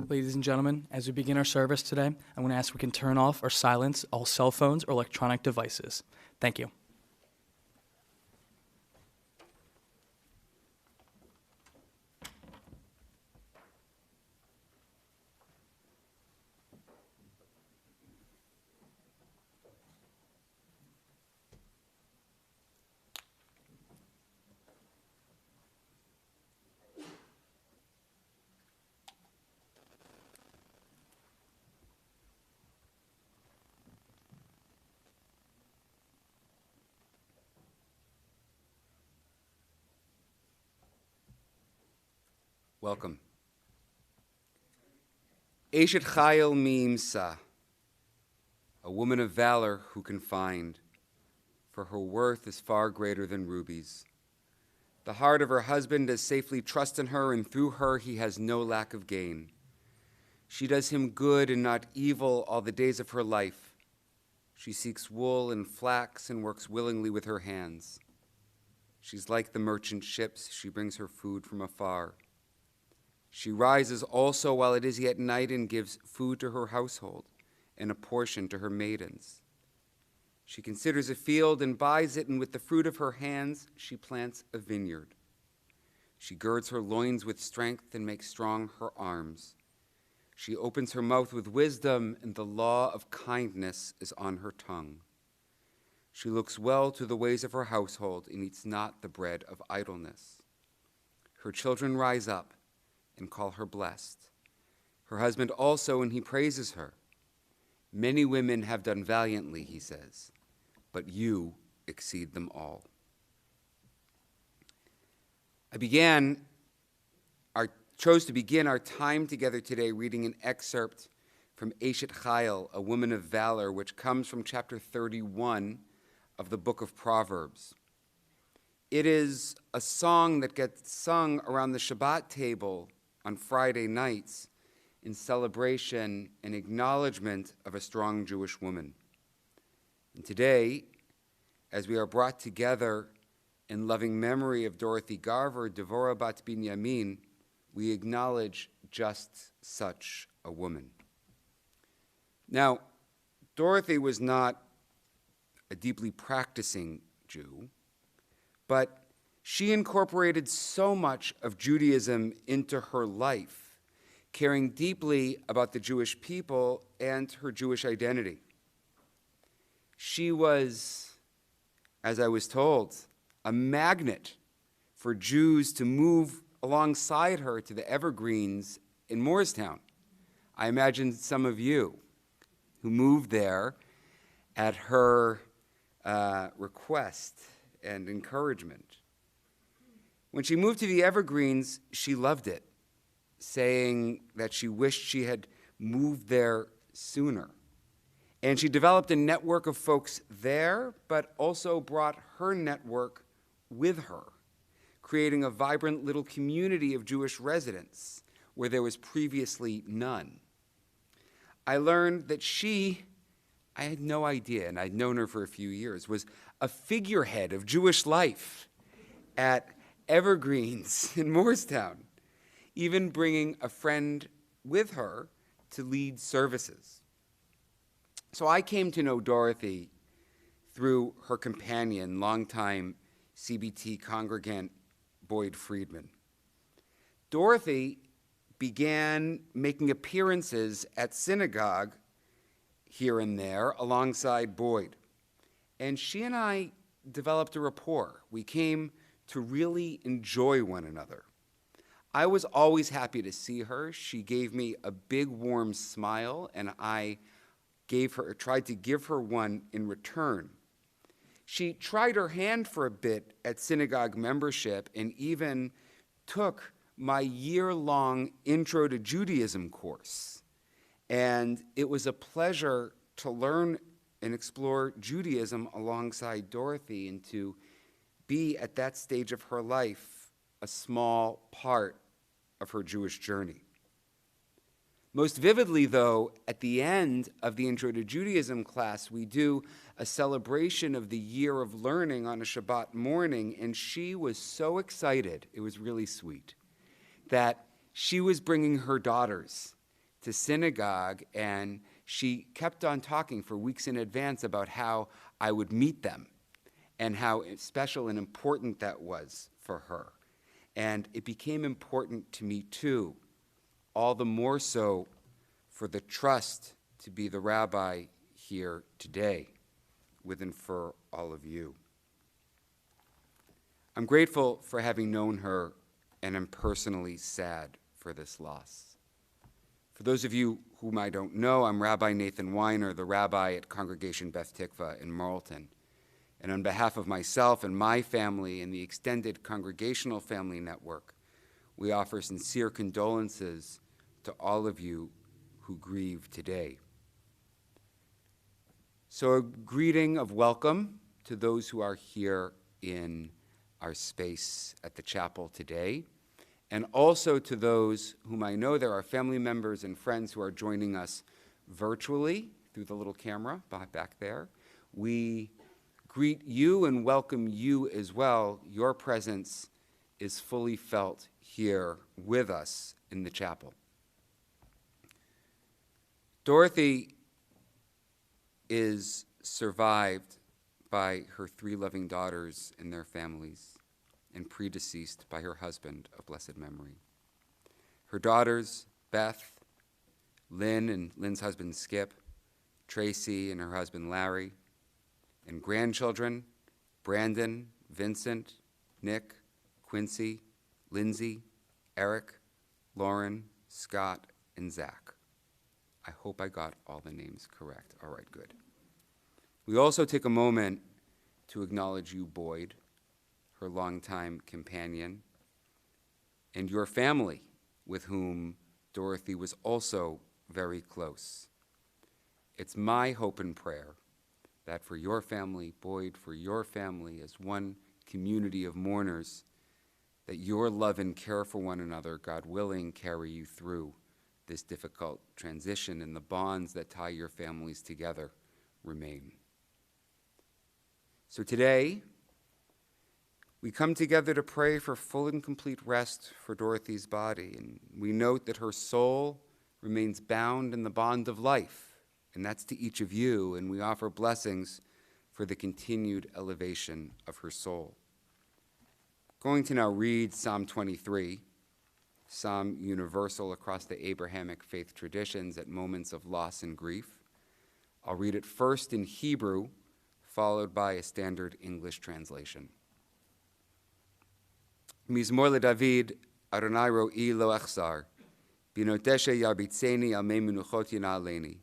Ladies and gentlemen, as we begin our service today, I'm going to ask we can turn off or silence all cell phones or electronic devices. Thank you. Welcome. Eshet Chayil Mimsa, a woman of valor who can find, for her worth is far greater than rubies. The heart of her husband does safely trust in her, and through her he has no lack of gain. She does him good and not evil all the days of her life. She seeks wool and flax and works willingly with her hands. She's like the merchant ships, she brings her food from afar. She rises also while it is yet night and gives food to her household and a portion to her maidens. She considers a field and buys it, and with the fruit of her hands she plants a vineyard. She girds her loins with strength and makes strong her arms. She opens her mouth with wisdom, and the law of kindness is on her tongue. She looks well to the ways of her household and eats not the bread of idleness. Her children rise up and call her blessed. Her husband also, and he praises her. Many women have done valiantly, he says, but you exceed them all. I chose to begin our time together today reading an excerpt from Eshet Chayil, a woman of valor, which comes from chapter 31 of the book of Proverbs. It is a song that gets sung around the Shabbat table on Friday nights in celebration and acknowledgement of a strong Jewish woman. And today, as we are brought together in loving memory of Dorothy Garver, Devorah Bat Binyamin, we acknowledge just such a woman. Now, Dorothy was not a deeply practicing Jew, but she incorporated so much of Judaism into her life, caring deeply about the Jewish people and her Jewish identity. She was, as I was told, a magnet for Jews to move alongside her to the Evergreens in Morristown. I imagine some of you who moved there at her request and encouragement. When she moved to the Evergreens, she loved it, saying that she wished she had moved there sooner. And she developed a network of folks there, but also brought her network with her, creating a vibrant little community of Jewish residents where there was previously none. I learned that I had no idea, and I'd known her for a few years, was a figurehead of Jewish life at Evergreens in Morristown, even bringing a friend with her to lead services. So I came to know Dorothy through her companion, longtime CBT congregant Boyd Friedman. Dorothy began making appearances at synagogue here and there alongside Boyd, and she and I developed a rapport. We came to really enjoy one another. I was always happy to see her. She gave me a big warm smile, and I tried to give her one in return. She tried her hand for a bit at synagogue membership and even took my year-long Intro to Judaism course. And it was a pleasure to learn and explore Judaism alongside Dorothy and to be at that stage of her life a small part of her Jewish journey. Most vividly, though, at the end of the Intro to Judaism class, we do a celebration of the year of learning on a Shabbat morning, and she was so excited, it was really sweet, that she was bringing her daughters to synagogue, and she kept on talking for weeks in advance about how I would meet them and how special and important that was for her. And it became important to me too, all the more so for the trust to be the rabbi here today with and for all of you. I'm grateful for having known her, and I'm personally sad for this loss. For those of you whom I don't know, I'm Rabbi Nathan Weiner, the rabbi at Congregation Beth Tikva in Marlton. And on behalf of myself and my family and the extended congregational family network, we offer sincere condolences to all of you who grieve today. So a greeting of welcome to those who are here in our space at the chapel today, and also to those whom I know there are family members and friends who are joining us virtually through the little camera back there. We greet you and welcome you as well. Your presence is fully felt here with us in the chapel. Dorothy is survived by her 3 loving daughters and their families, and predeceased by her husband of blessed memory. Her daughters, Beth, Lynn and Lynn's husband Skip, Tracy and her husband Larry, and grandchildren, Brandon, Vincent, Nick, Quincy, Lindsay, Eric, Lauren, Scott, and Zach. I hope I got all the names correct. All right, good. We also take a moment to acknowledge you, Boyd, her longtime companion, and your family, with whom Dorothy was also very close. It's my hope and prayer that for your family, Boyd, for your family as one community of mourners, that your love and care for one another, God willing, carry you through this difficult transition, and the bonds that tie your families together remain. So today, we come together to pray for full and complete rest for Dorothy's body, and we note that her soul remains bound in the bond of life, and that's to each of you, and we offer blessings for the continued elevation of her soul. I'm going to now read Psalm 23, Psalm universal across the Abrahamic faith traditions at moments of loss and grief. I'll read it first in Hebrew, followed by a standard English translation. Mizmor leDavid, Adonai ro'i lo achzar, binoteshe yarbitzeni al mei menuchot yina'aleni,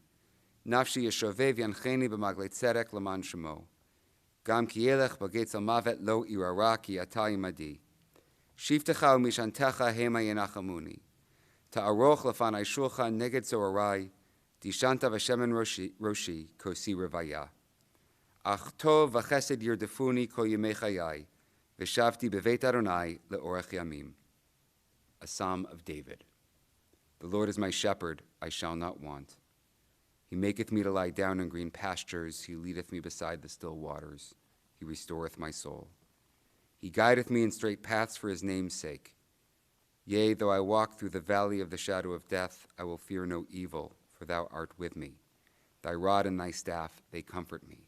nafshi yeshovev yancheni b'maglei tzedek leman shemo, gam ki elech b'getz al mavet lo irara ki ata imadi, shiftecha u'mishantecha hema yenachamuni, ta'aroch lefanai shulchan neged zorarai, dishanta v'shemen roshi kosi revaya. Ach tov v'chesed yirdefuni kol yemei chayai, v'shavti beveit Adonai le'orech yamim. A Psalm of David. The Lord is my shepherd, I shall not want. He maketh me to lie down in green pastures. He leadeth me beside the still waters. He restoreth my soul. He guideth me in straight paths for his name's sake. Yea, though I walk through the valley of the shadow of death, I will fear no evil, for thou art with me. Thy rod and thy staff, they comfort me.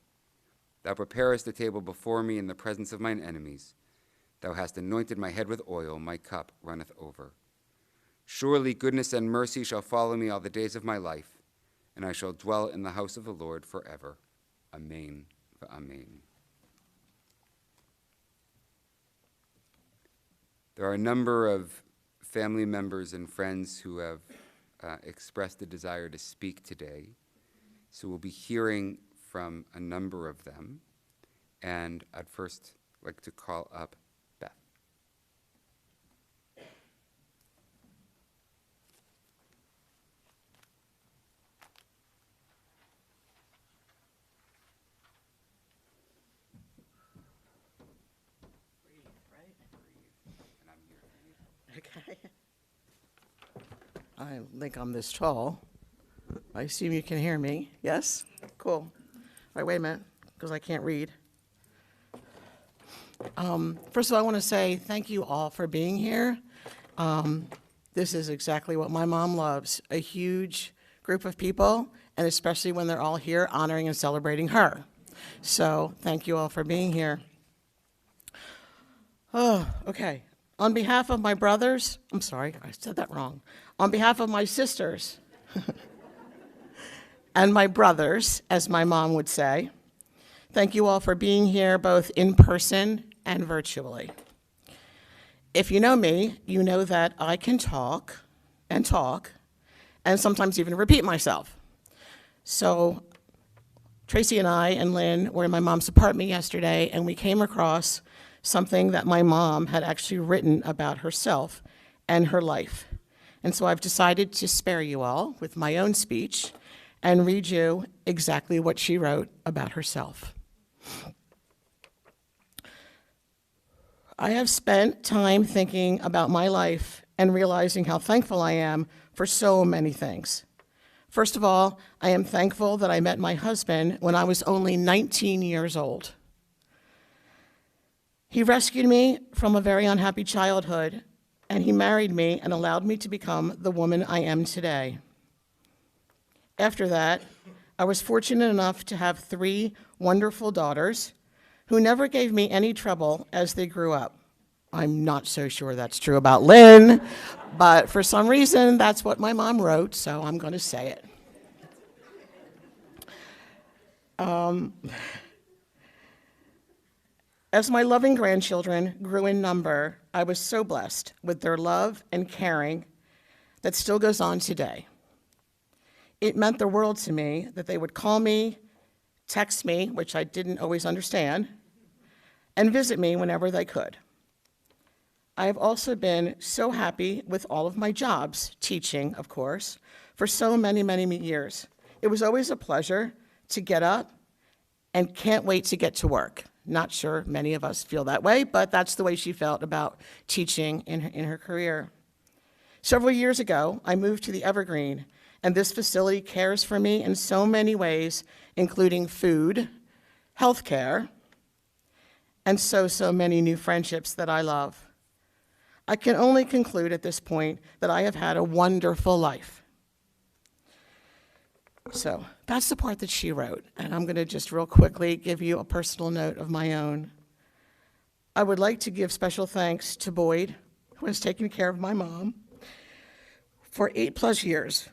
Thou preparest a table before me in the presence of mine enemies. Thou hast anointed my head with oil, my cup runneth over. Surely goodness and mercy shall follow me all the days of my life, and I shall dwell in the house of the Lord forever. Amen. Amen. There are a number of family members and friends who have expressed a desire to speak today, so we'll be hearing from a number of them, and I'd first like to call up Beth. Breathe, right? And I'm here for you. Okay. I think I'm this tall. I assume you can hear me. Yes? Cool. All right, wait a minute, because I can't read. First of all, I want to say thank you all for being here. This is exactly what my mom loves, a huge group of people, and especially when they're all here honoring and celebrating her. So thank you all for being here. Oh, okay. On behalf of my brothers, I'm sorry, I said that wrong. On behalf of my sisters and my brothers, as my mom would say, thank you all for being here both in person and virtually. If you know me, you know that I can talk, and sometimes even repeat myself. So Tracy and I and Lynn were in my mom's apartment yesterday, and we came across something that my mom had actually written about herself and her life. And so I've decided to spare you all with my own speech and read you exactly what she wrote about herself. I have spent time thinking about my life and realizing how thankful I am for so many things. First of all, I am thankful that I met my husband when I was only 19 years old. He rescued me from a very unhappy childhood, and he married me and allowed me to become the woman I am today. After that, I was fortunate enough to have 3 wonderful daughters who never gave me any trouble as they grew up. I'm not so sure that's true about Lynn, but for some reason, that's what my mom wrote, so I'm going to say it. As my loving grandchildren grew in number, I was so blessed with their love and caring that still goes on today. It meant the world to me that they would call me, text me, which I didn't always understand, and visit me whenever they could. I have also been so happy with all of my jobs, teaching, of course, for so many, many years. It was always a pleasure to get up and can't wait to get to work. Not sure many of us feel that way, but that's the way she felt about teaching in her career. Several years ago, I moved to the Evergreen, and this facility cares for me in so many ways, including food, healthcare, and so many new friendships that I love. I can only conclude at this point that I have had a wonderful life. So that's the part that she wrote, and I'm going to just real quickly give you a personal note of my own. I would like to give special thanks to Boyd, who has taken care of my mom for 8+ years.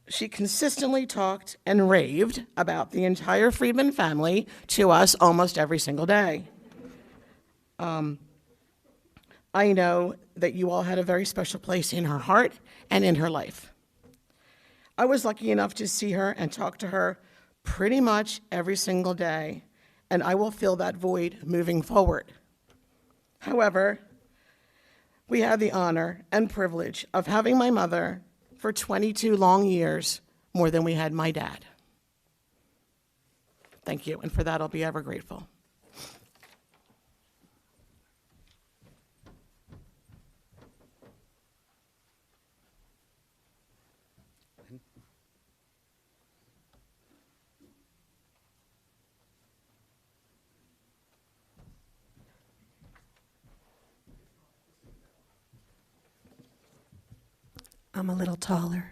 She consistently talked and raved about the entire Friedman family to us almost every single day. I know that you all had a very special place in her heart and in her life. I was lucky enough to see her and talk to her pretty much every single day, and I will fill that void moving forward. However, we had the honor and privilege of having my mother for 22 long years, more than we had my dad. Thank you, and for that I'll be ever grateful. I'm a little taller.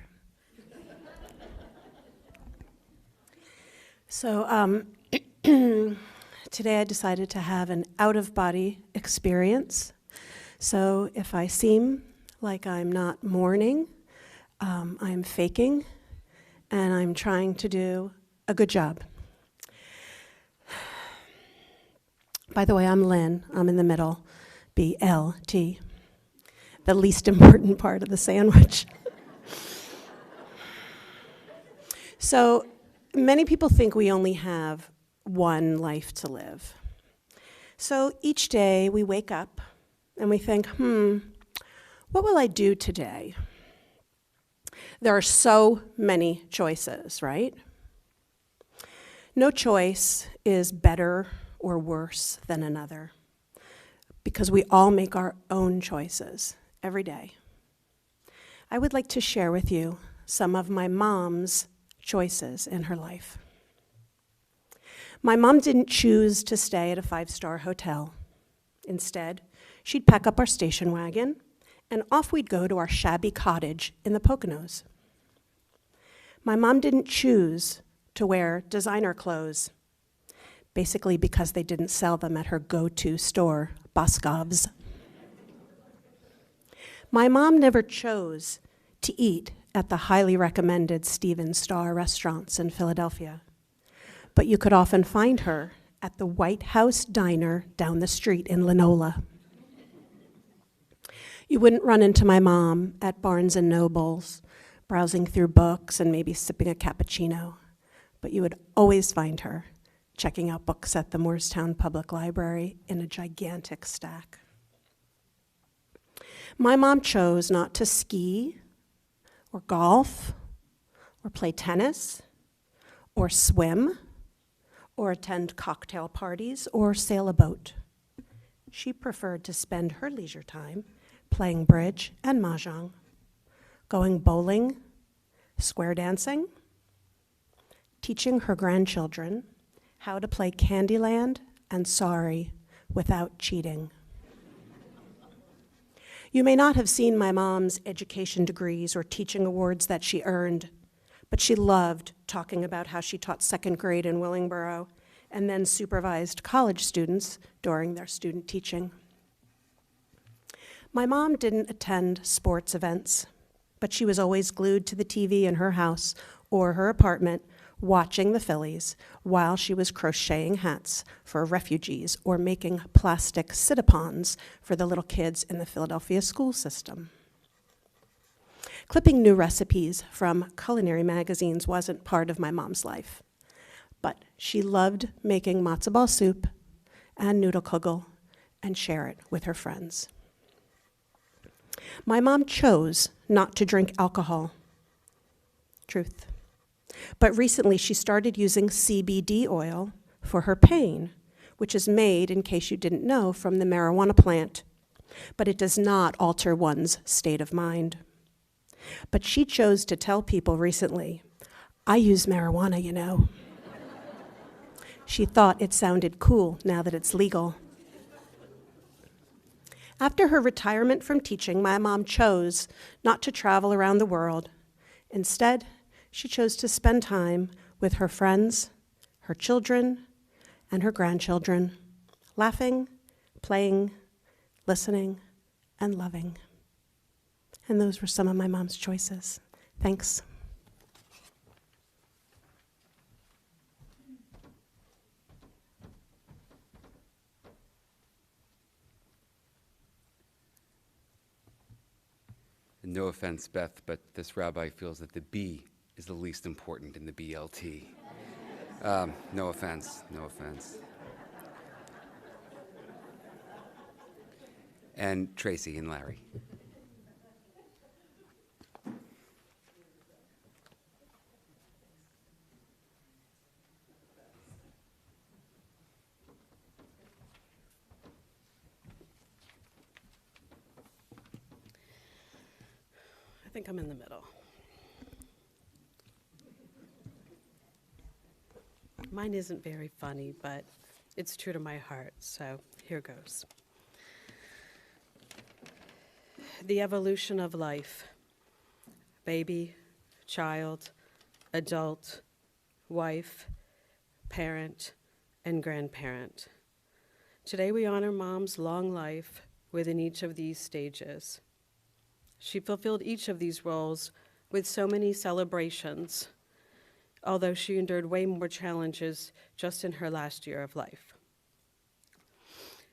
So today I decided to have an out-of-body experience. So if I seem like I'm not mourning, I'm faking, and I'm trying to do a good job. By the way, I'm Lynn. I'm in the middle, BLT. The least important part of the sandwich. So many people think we only have one life to live. So each day we wake up and we think, what will I do today? There are so many choices, right? No choice is better or worse than another, because we all make our own choices every day. I would like to share with you some of my mom's choices in her life. My mom didn't choose to stay at a 5-star hotel. Instead, she'd pack up our station wagon and off we'd go to our shabby cottage in the Poconos. My mom didn't choose to wear designer clothes, basically because they didn't sell them at her go-to store, Boscov's. My mom never chose to eat at the highly recommended Steven Star restaurants in Philadelphia, but you could often find her at the White House Diner down the street in Linola. You wouldn't run into my mom at Barnes & Noble's, browsing through books and maybe sipping a cappuccino, but you would always find her checking out books at the Moorestown Public Library in a gigantic stack. My mom chose not to ski or golf or play tennis or swim or attend cocktail parties or sail a boat. She preferred to spend her leisure time playing bridge and mahjong, going bowling, square dancing, teaching her grandchildren how to play Candyland and Sorry without cheating. You may not have seen my mom's education degrees or teaching awards that she earned, but she loved talking about how she taught second grade in Willingboro and then supervised college students during their student teaching. My mom didn't attend sports events, but she was always glued to the TV in her house or her apartment watching the Phillies while she was crocheting hats for refugees or making plastic sit-upons for the little kids in the Philadelphia school system. Clipping new recipes from culinary magazines wasn't part of my mom's life, but she loved making matzo ball soup and noodlekugel and share it with her friends. My mom chose not to drink alcohol. Truth. But recently she started using CBD oil for her pain, which is made, in case you didn't know, from the marijuana plant. But it does not alter one's state of mind. But she chose to tell people recently, I use marijuana, you know. She thought it sounded cool now that it's legal. After her retirement from teaching, my mom chose not to travel around the world. Instead, she chose to spend time with her friends, her children, and her grandchildren, laughing, playing, listening, and loving. And those were some of my mom's choices. Thanks. No offense, Beth, but this rabbi feels that the B is the least important in the BLT. No offense, no offense. And Tracy and Larry. I think I'm in the middle. Mine isn't very funny, but it's true to my heart, so here goes. The evolution of life. Baby, child, adult, wife, parent, and grandparent. Today we honor Mom's long life within each of these stages. She fulfilled each of these roles with so many celebrations, although she endured way more challenges just in her last year of life.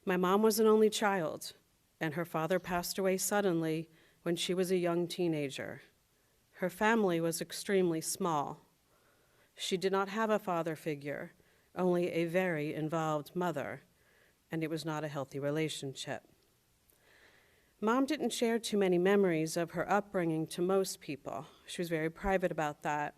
My mom was an only child, and her father passed away suddenly when she was a young teenager. Her family was extremely small. She did not have a father figure, only a very involved mother, and it was not a healthy relationship. Mom didn't share too many memories of her upbringing to most people. She was very private about that.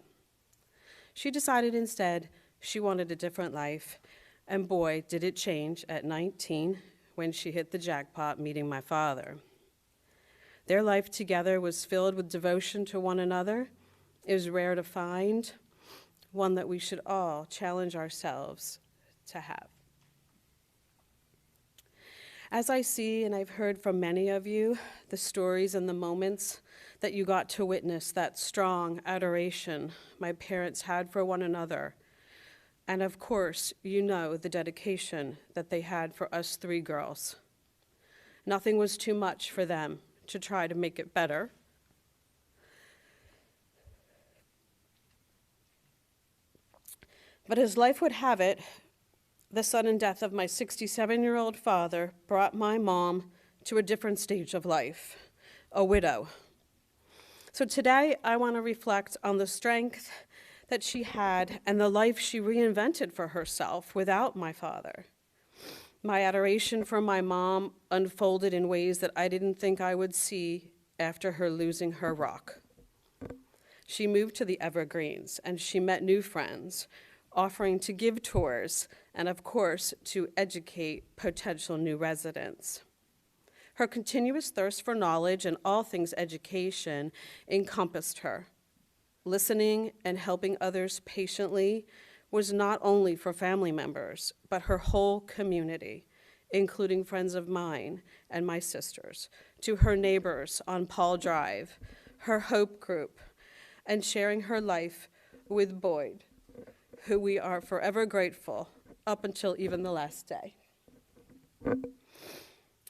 She decided instead she wanted a different life, and boy, did it change at 19 when she hit the jackpot meeting my father. Their life together was filled with devotion to one another. It was rare to find, one that we should all challenge ourselves to have. As I see, and I've heard from many of you, the stories and the moments that you got to witness, that strong adoration my parents had for one another. And of course, you know the dedication that they had for us three girls. Nothing was too much for them to try to make it better. But as life would have it, the sudden death of my 67-year-old father brought my mom to a different stage of life, a widow. So today I want to reflect on the strength that she had and the life she reinvented for herself without my father. My adoration for my mom unfolded in ways that I didn't think I would see after her losing her rock. She moved to the Evergreens and she met new friends, offering to give tours and, of course, to educate potential new residents. Her continuous thirst for knowledge and all things education encompassed her. Listening and helping others patiently was not only for family members, but her whole community, including friends of mine and my sisters, to her neighbors on Paul Drive, her Hope group, and sharing her life with Boyd, who we are forever grateful up until even the last day.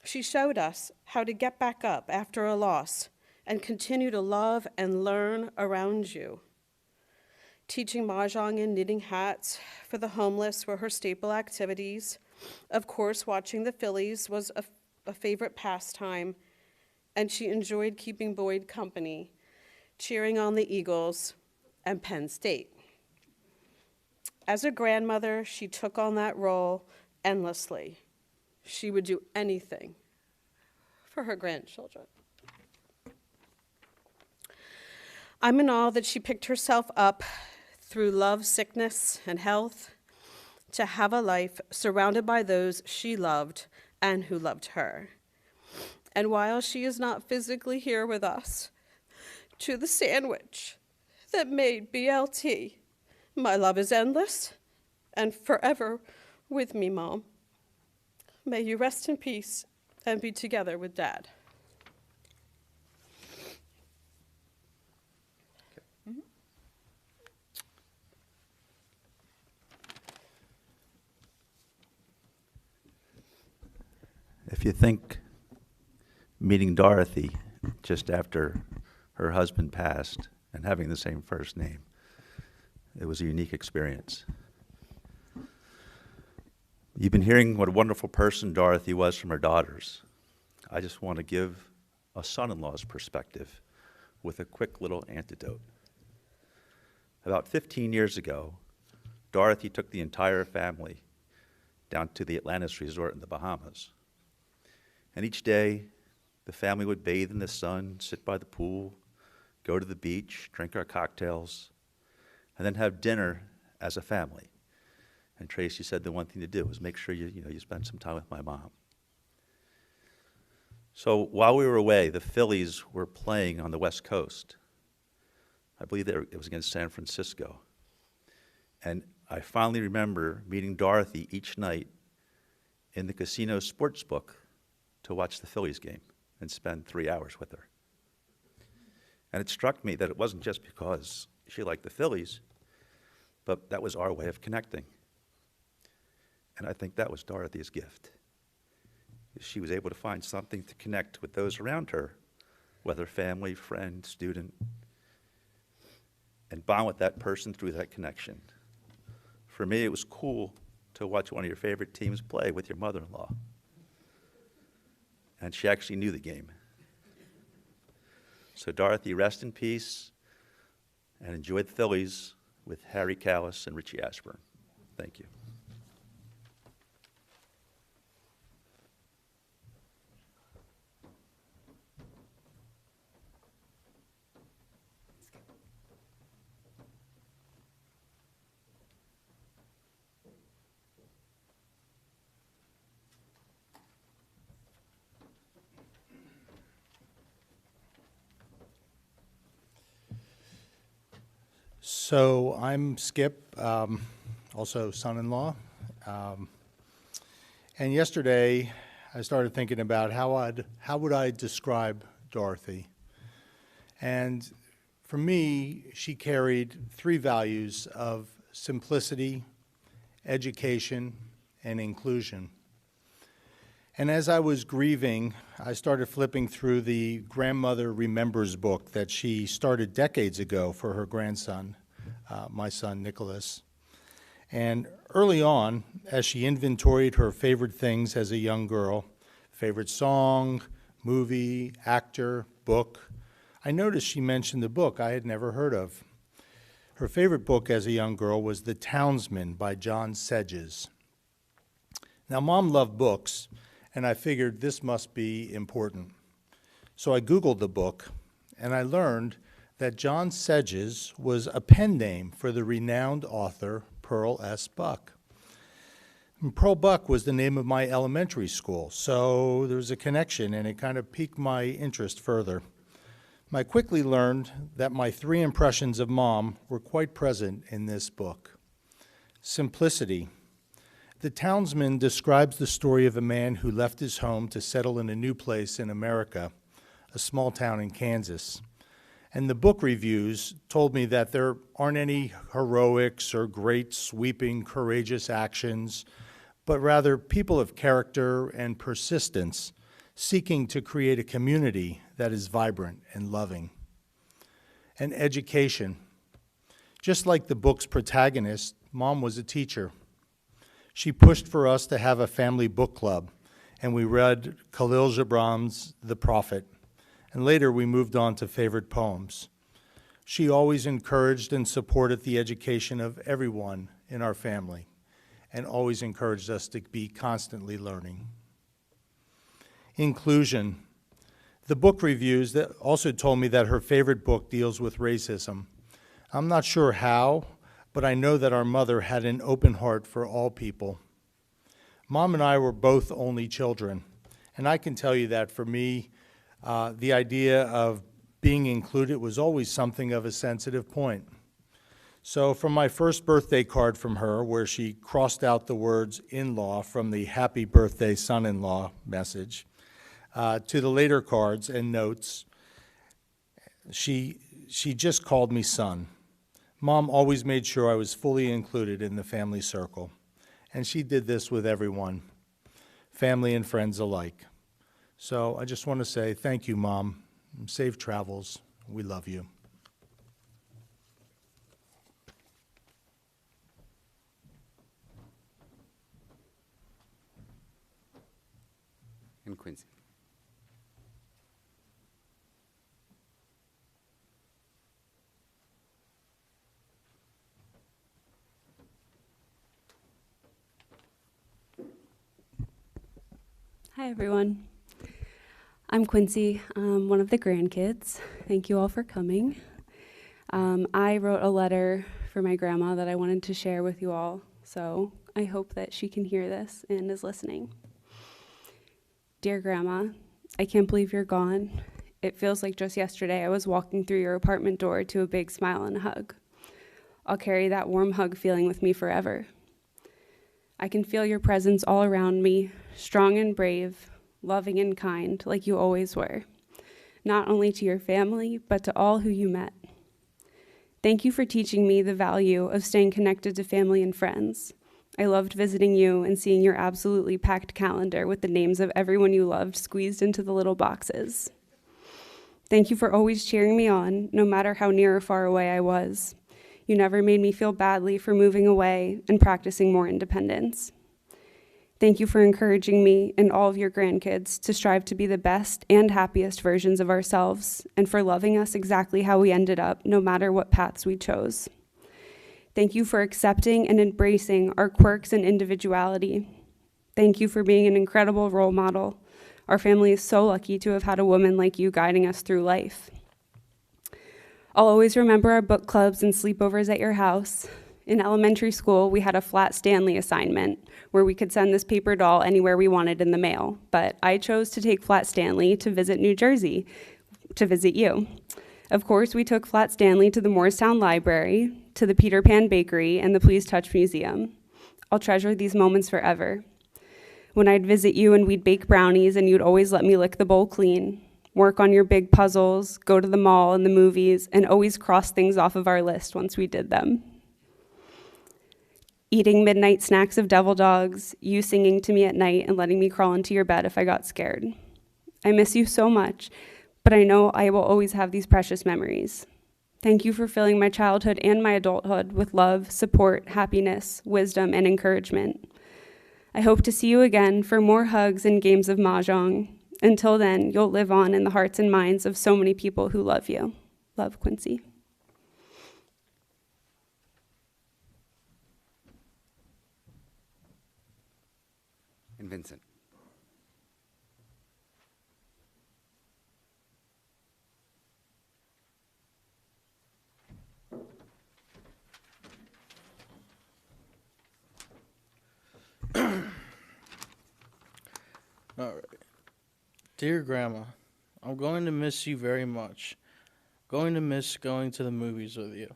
She showed us how to get back up after a loss and continue to love and learn around you. Teaching mahjong and knitting hats for the homeless were her staple activities. Of course, watching the Phillies was a favorite pastime, and she enjoyed keeping Boyd company, cheering on the Eagles and Penn State. As a grandmother, she took on that role endlessly. She would do anything for her grandchildren. I'm in awe that she picked herself up through love, sickness, and health to have a life surrounded by those she loved and who loved her. And while she is not physically here with us, to the sandwich that made BLT, my love is endless and forever with me, Mom. May you rest in peace and be together with Dad. If you think meeting Dorothy just after her husband passed and having the same first name, it was a unique experience. You've been hearing what a wonderful person Dorothy was from her daughters. I just want to give a son-in-law's perspective with a quick little anecdote. About 15 years ago, Dorothy took the entire family down to the Atlantis Resort in the Bahamas. And each day, the family would bathe in the sun, sit by the pool, go to the beach, drink our cocktails, and then have dinner as a family. And Tracy said the one thing to do was make sure you spend some time with my mom. So while we were away, the Phillies were playing on the West Coast. I believe it was against San Francisco. And I finally remember meeting Dorothy each night in the casino sports book to watch the Phillies game and spend 3 hours with her. And it struck me that it wasn't just because she liked the Phillies, but that was our way of connecting. And I think that was Dorothy's gift. She was able to find something to connect with those around her, whether family, friend, student, and bond with that person through that connection. For me, it was cool to watch one of your favorite teams play with your mother-in-law. And she actually knew the game. So Dorothy, rest in peace, and enjoy the Phillies with Harry Callis and Richie Ashburn. Thank you. So I'm Skip, also son-in-law. And yesterday I started thinking about how would I describe Dorothy. And for me, she carried three values of simplicity, education, and inclusion. And as I was grieving, I started flipping through the Grandmother Remembers book that she started decades ago for her grandson, my son Nicholas. And early on, as she inventoried her favorite things as a young girl, favorite song, movie, actor, book, I noticed she mentioned a book I had never heard of. Her favorite book as a young girl was The Townsman by John Sedges. Now, Mom loved books, and I figured this must be important. So I Googled the book, and I learned that John Sedges was a pen name for the renowned author Pearl S. Buck. And Pearl Buck was the name of my elementary school, so there was a connection, and it kind of piqued my interest further. I quickly learned that my three impressions of Mom were quite present in this book. Simplicity. The Townsman describes the story of a man who left his home to settle in a new place in America, a small town in Kansas. And the book reviews told me that there aren't any heroics or great, sweeping, courageous actions, but rather people of character and persistence seeking to create a community that is vibrant and loving. And education. Just like the book's protagonist, Mom was a teacher. She pushed for us to have a family book club, and we read Khalil Gibran's The Prophet, and later we moved on to favorite poems. She always encouraged and supported the education of everyone in our family, and always encouraged us to be constantly learning. Inclusion. The book reviews that also told me that her favorite book deals with racism. I'm not sure how, but I know that our mother had an open heart for all people. Mom and I were both only children, and I can tell you that for me, the idea of being included was always something of a sensitive point. So from my first birthday card from her, where she crossed out the words in-law from the happy birthday son-in-law message, to the later cards and notes, she just called me son. Mom always made sure I was fully included in the family circle, and she did this with everyone, family and friends alike. So I just want to say thank you, Mom. Safe travels. We love you. And Quincy. Hi, everyone. I'm Quincy. I'm one of the grandkids. Thank you all for coming. I wrote a letter for my grandma that I wanted to share with you all, so I hope that she can hear this and is listening. Dear Grandma, I can't believe you're gone. It feels like just yesterday I was walking through your apartment door to a big smile and a hug. I'll carry that warm hug feeling with me forever. I can feel your presence all around me, strong and brave, loving and kind, like you always were, not only to your family, but to all who you met. Thank you for teaching me the value of staying connected to family and friends. I loved visiting you and seeing your absolutely packed calendar with the names of everyone you loved squeezed into the little boxes. Thank you for always cheering me on, no matter how near or far away I was. You never made me feel badly for moving away and practicing more independence. Thank you for encouraging me and all of your grandkids to strive to be the best and happiest versions of ourselves, and for loving us exactly how we ended up, no matter what paths we chose. Thank you for accepting and embracing our quirks and individuality. Thank you for being an incredible role model. Our family is so lucky to have had a woman like you guiding us through life. I'll always remember our book clubs and sleepovers at your house. In elementary school, we had a Flat Stanley assignment where we could send this paper doll anywhere we wanted in the mail, but I chose to take Flat Stanley to visit New Jersey, to visit you. Of course, we took Flat Stanley to the Morristown Library, to the Peter Pan Bakery, and the Please Touch Museum. I'll treasure these moments forever. When I'd visit you and we'd bake brownies and you'd always let me lick the bowl clean. work on your big puzzles, go to the mall and the movies, and always cross things off of our list once we did them. Eating midnight snacks of devil dogs, you singing to me at night and letting me crawl into your bed if I got scared. I miss you so much, but I know I will always have these precious memories. Thank you for filling my childhood and my adulthood with love, support, happiness, wisdom, and encouragement. I hope to see you again for more hugs and games of mahjong. Until then, you'll live on in the hearts and minds of so many people who love you. Love, Quincy. And Vincent. All right. Dear Grandma, I'm going to miss you very much. Going to miss going to the movies with you,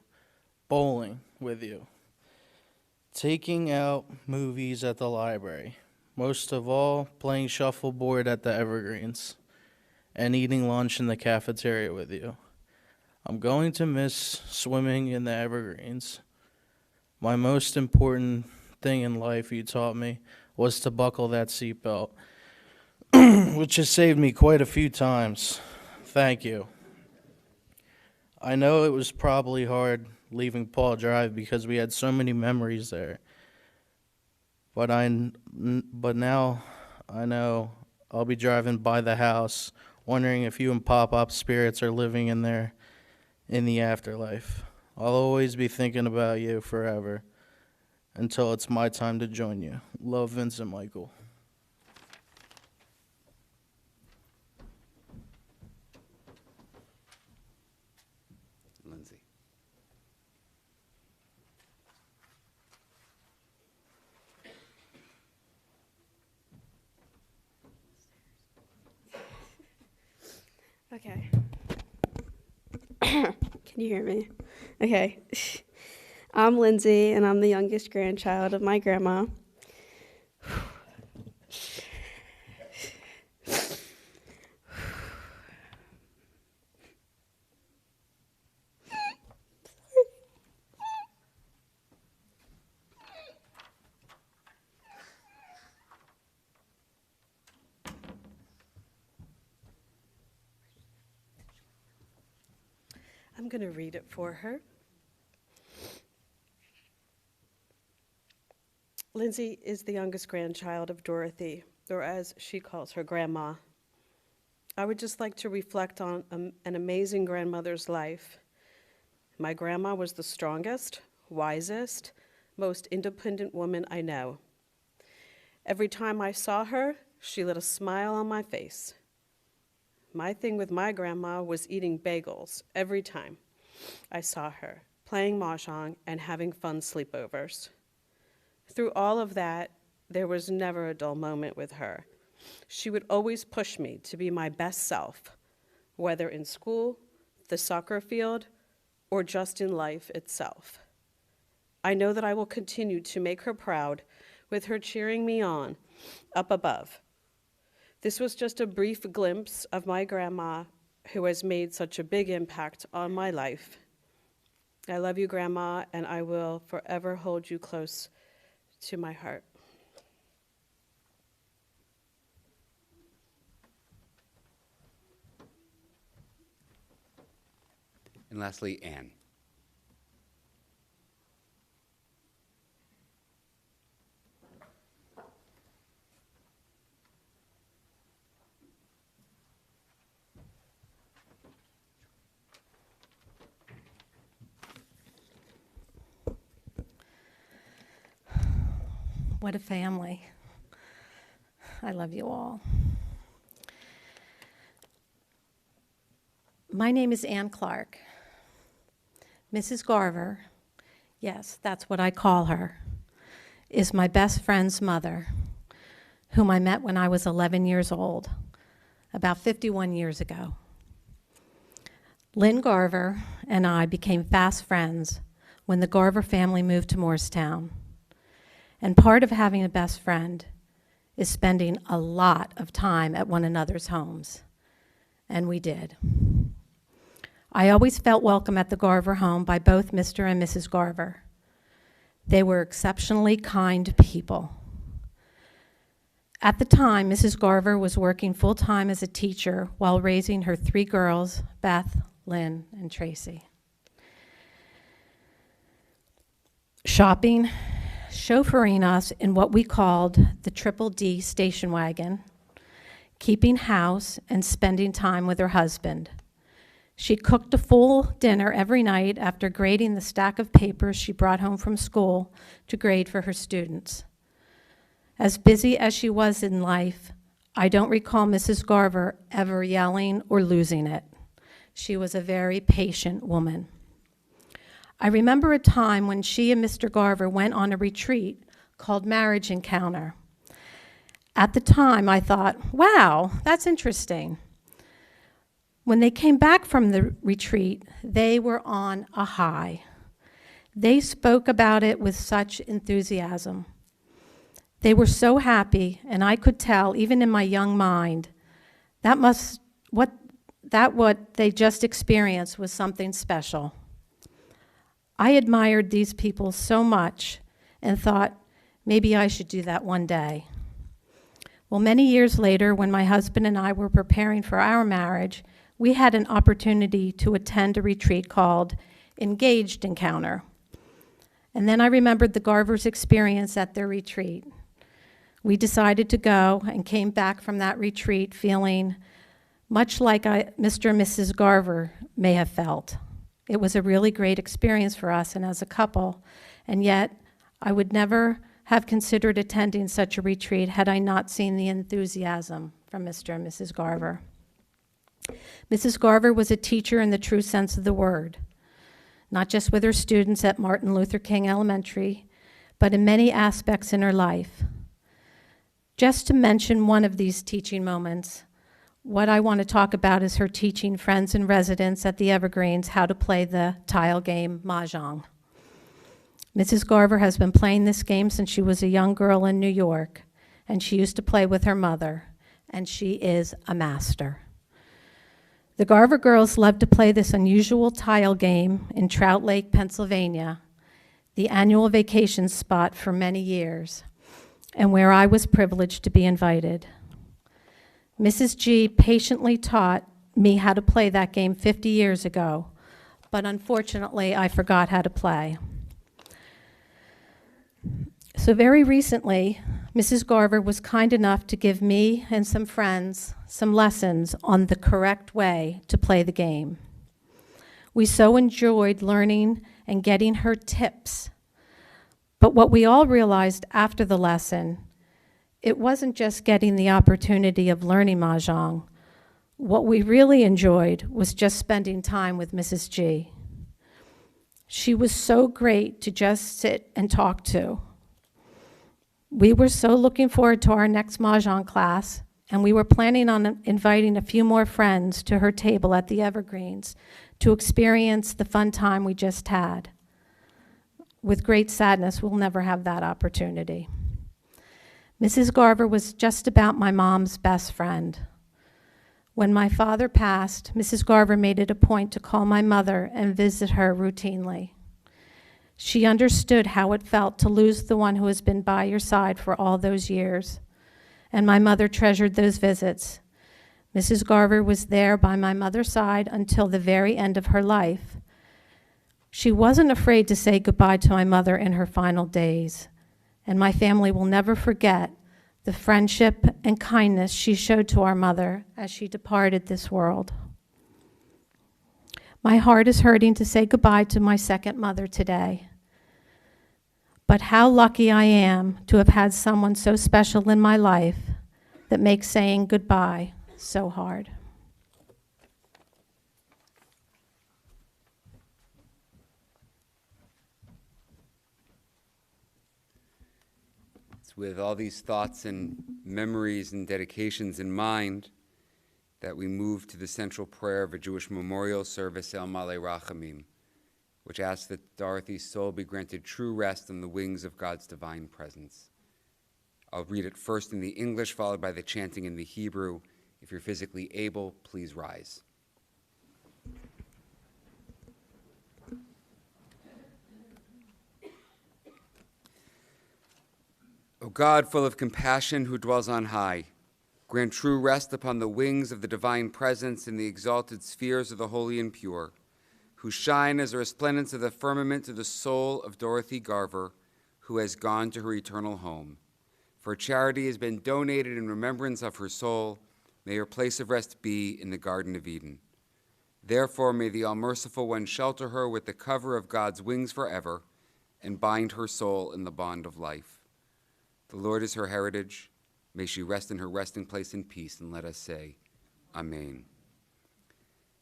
bowling with you, taking out movies at the library, most of all, playing shuffleboard at the Evergreens, and eating lunch in the cafeteria with you. I'm going to miss swimming in the Evergreens. My most important thing in life, you taught me, was to buckle that seatbelt, which has saved me quite a few times. Thank you. I know it was probably hard leaving Paul Drive because we had so many memories there. But now I know I'll be driving by the house, wondering if you and Pop-Up spirits are living in there in the afterlife. I'll always be thinking about you forever until it's my time to join you. Love, Vincent Michael. Lindsay. Okay. Can you hear me? Okay. I'm Lindsay, and I'm the youngest grandchild of my grandma. I'm going to read it for her. Lindsay is the youngest grandchild of Dorothy, or as she calls her, Grandma. I would just like to reflect on an amazing grandmother's life. My grandma was the strongest, wisest, most independent woman I know. Every time I saw her, she lit a smile on my face. My thing with my grandma was eating bagels every time I saw her, playing mahjong and having fun sleepovers. Through all of that, there was never a dull moment with her. She would always push me to be my best self, whether in school, the soccer field, or just in life itself. I know that I will continue to make her proud with her cheering me on up above. This was just a brief glimpse of my grandma who has made such a big impact on my life. I love you, Grandma, and I will forever hold you close to my heart. And lastly, Anne. What a family. I love you all. My name is Ann Clark. Mrs. Garver, yes, that's what I call her, is my best friend's mother, whom I met when I was 11 years old, about 51 years ago. Lynn Garver and I became fast friends when the Garver family moved to Morristown. And part of having a best friend is spending a lot of time at one another's homes. and we did. I always felt welcome at the Garver home by both Mr. and Mrs. Garver. They were exceptionally kind people. At the time, Mrs. Garver was working full-time as a teacher while raising her 3 girls, Beth, Lynn, and Tracy. Shopping, chauffeuring us in what we called the Triple D station wagon, keeping house, and spending time with her husband. She cooked a full dinner every night after grading the stack of papers she brought home from school to grade for her students. As busy as she was in life, I don't recall Mrs. Garver ever yelling or losing it. She was a very patient woman. I remember a time when she and Mr. Garver went on a retreat called Marriage Encounter. At the time, I thought, wow, that's interesting. When they came back from the retreat, they were on a high. They spoke about it with such enthusiasm. They were so happy, and I could tell, even in my young mind, what they just experienced was something special. I admired these people so much and thought, maybe I should do that one day. Well, many years later, when my husband and I were preparing for our marriage, we had an opportunity to attend a retreat called Engaged Encounter. And then I remembered the Garvers' experience at their retreat. We decided to go and came back from that retreat feeling much like Mr. and Mrs. Garver may have felt. It was a really great experience for us and as a couple, and yet I would never have considered attending such a retreat had I not seen the enthusiasm from Mr. and Mrs. Garver. Mrs. Garver was a teacher in the true sense of the word, not just with her students at Martin Luther King Elementary, but in many aspects in her life. Just to mention one of these teaching moments, what I want to talk about is her teaching friends and residents at the Evergreens how to play the tile game Mahjong. Mrs. Garver has been playing this game since she was a young girl in New York, and she used to play with her mother, and she is a master. The Garver girls love to play this unusual tile game in Trout Lake, Pennsylvania, the annual vacation spot for many years, and where I was privileged to be invited. Mrs. G patiently taught me how to play that game 50 years ago, but unfortunately, I forgot how to play. So very recently, Mrs. Garver was kind enough to give me and some friends some lessons on the correct way to play the game. We so enjoyed learning and getting her tips. But what we all realized after the lesson, it wasn't just getting the opportunity of learning Mahjong. What we really enjoyed was just spending time with Mrs. G. She was so great to just sit and talk to. We were so looking forward to our next Mahjong class, and we were planning on inviting a few more friends to her table at the Evergreens to experience the fun time we just had. With great sadness, we'll never have that opportunity. Mrs. Garver was just about my mom's best friend. When my father passed, Mrs. Garver made it a point to call my mother and visit her routinely. She understood how it felt to lose the one who has been by your side for all those years, and my mother treasured those visits. Mrs. Garver was there by my mother's side until the very end of her life. She wasn't afraid to say goodbye to my mother in her final days, and my family will never forget the friendship and kindness she showed to our mother as she departed this world. My heart is hurting to say goodbye to my second mother today. But how lucky I am to have had someone so special in my life that makes saying goodbye so hard. It's with all these thoughts and memories and dedications in mind that we move to the central prayer of a Jewish memorial service, El Malei Rachamim, which asks that Dorothy's soul be granted true rest on the wings of God's divine presence. I'll read it first in the English, followed by the chanting in the Hebrew. If If you're physically able, please rise. O God, full of compassion, who dwells on high, grant true rest upon the wings of the divine presence in the exalted spheres of the holy and pure, who shine as a resplendence of the firmament to the soul of Dorothy Garver, who has gone to her eternal home. For charity has been donated in remembrance of her soul. May her place of rest be in the Garden of Eden. Therefore, may the All-Merciful One shelter her with the cover of God's wings forever and bind her soul in the bond of life. The Lord is her heritage. May she rest in her resting place in peace, and let us say, Amen.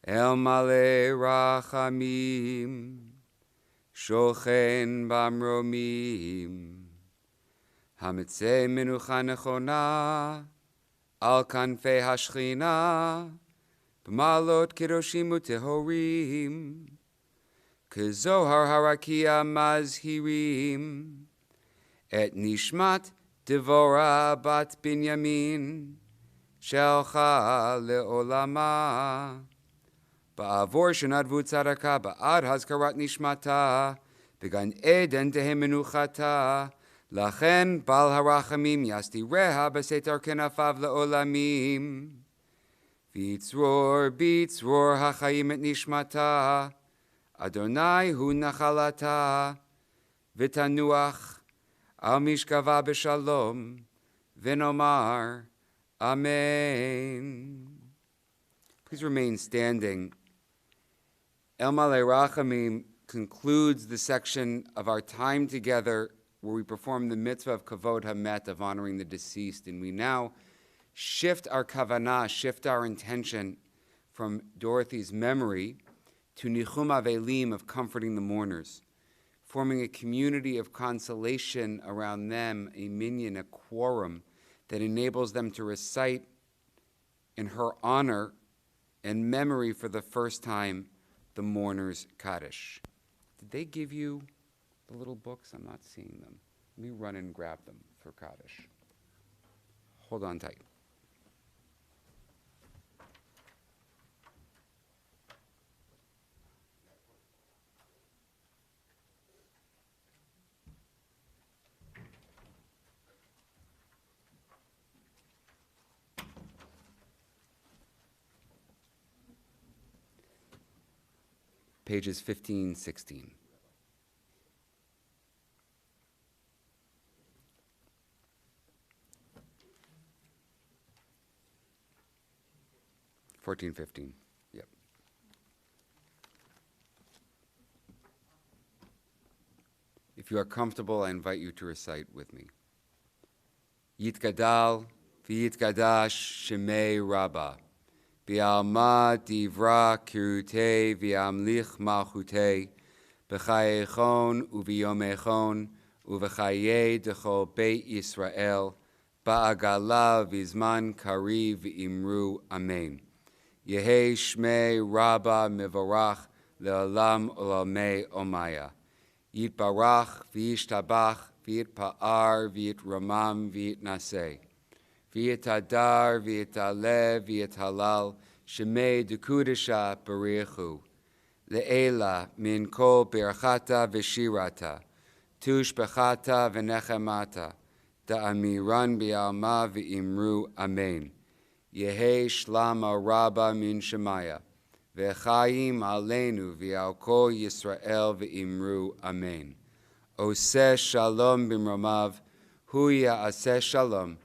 El male rachamim, shochen bamromim, hamitzeh menucha nechona, al kanfei hashchina, b'malot kedoshim utehorim, kezohar harakia mazhirim, et nishmat Devora bat Binyamin, shelcha leolama, ba'avor shenadvu tzadaka, ba'ad hazkarat nishmata, began eden tehemenuchata, lachen bal harachamim yasti reha besetar kenafav leolamim, vitzror hachayim et nishmata, Adonai hu nachalata, v'tanuach, Al mishkava b'shalom, v'nomar, Amen. Please remain standing. El Malei Rachamim concludes the section of our time together where we perform the mitzvah of kavod hamet, of honoring the deceased, and we now shift our kavanah, shift our intention from Dorothy's memory to nichum avelim, of comforting the mourners, forming a community of consolation around them, a minyan, a quorum that enables them to recite in her honor and memory for the first time the mourner's Kaddish. Did they give you the little books? I'm not seeing them. Let me run and grab them for Kaddish. Hold on tight. Pages 15, 16. Fourteen, 15. Yep. If you are comfortable, I invite you to recite with me. Yitgadal v'yitgadash shemei Rabbah. Bi'alma divra kirute v'amlich malchute, b'chayechon u'v'yomechon, u'v'chaye dechol beit Yisrael, ba'agala v'zman kari v'imru, Amen. Yehi shmei Rabbah mevorach le'olam olamei omaya. Yitbarach v'yishtabach v'yitpa'ar v'yitramam v'yitnaseh. V'yitadar, v'yitaleh, v'yithalal, shemei dekudesha barichu. Le'ela min kol berchata v'shirata, tushbechata v'nechemata, da'amiran bi'alma v'imru, Amen. Yehi shlama rabba min shemaya, v'chayim aleinu v'al kol Yisrael v'imru, Amen. Oseh shalom b'mromav, hu ya'aseh shalom,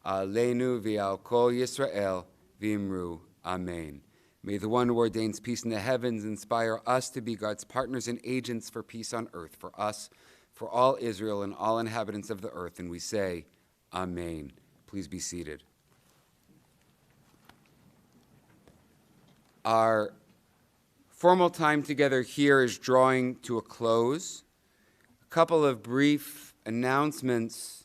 Aleinu v'al kol Yisrael v'imru, Amen. May the one who ordains peace in the heavens inspire us to be God's partners and agents for peace on earth, for us, for all Israel and all inhabitants of the earth. And we say, Amen. Please be seated. Our formal time together here is drawing to a close. A couple of brief announcements.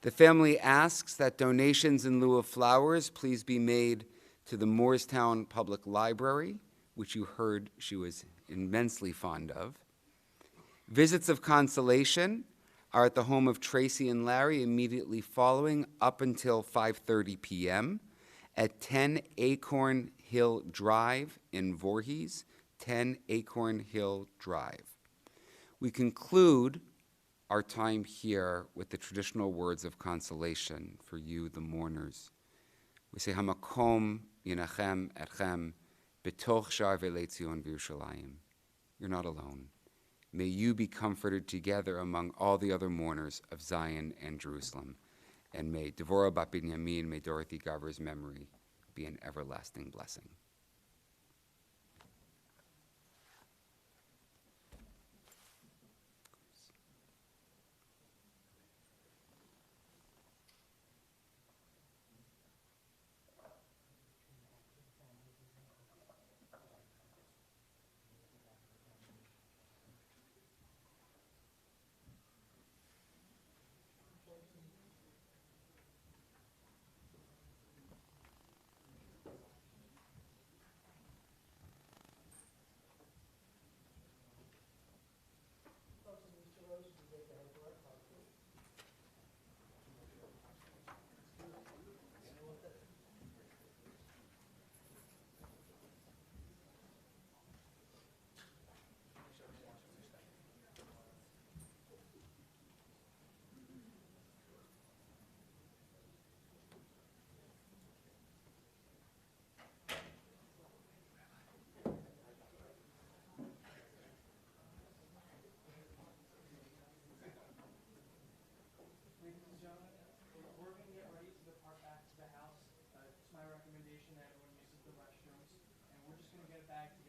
The family asks that donations in lieu of flowers please be made to the Moorestown Public Library, which you heard she was immensely fond of. Visits of consolation are at the home of Tracy and Larry immediately following up until 5:30 p.m. at 10 Acorn Hill Drive in Voorhees, 10 Acorn Hill Drive. We conclude our time here with the traditional words of consolation for you, the mourners. We say, Hamakom yinachem etchem betoch shar ve'letzion v'Yerushalayim. You're not alone. May you be comforted together among all the other mourners of Zion and Jerusalem. And may Devorah Bat Binyamin, may Dorothy Garver's memory be an everlasting blessing. We're going to get ready to depart back to the house. It's my recommendation that everyone uses the restrooms, and we're just going to get a bag together.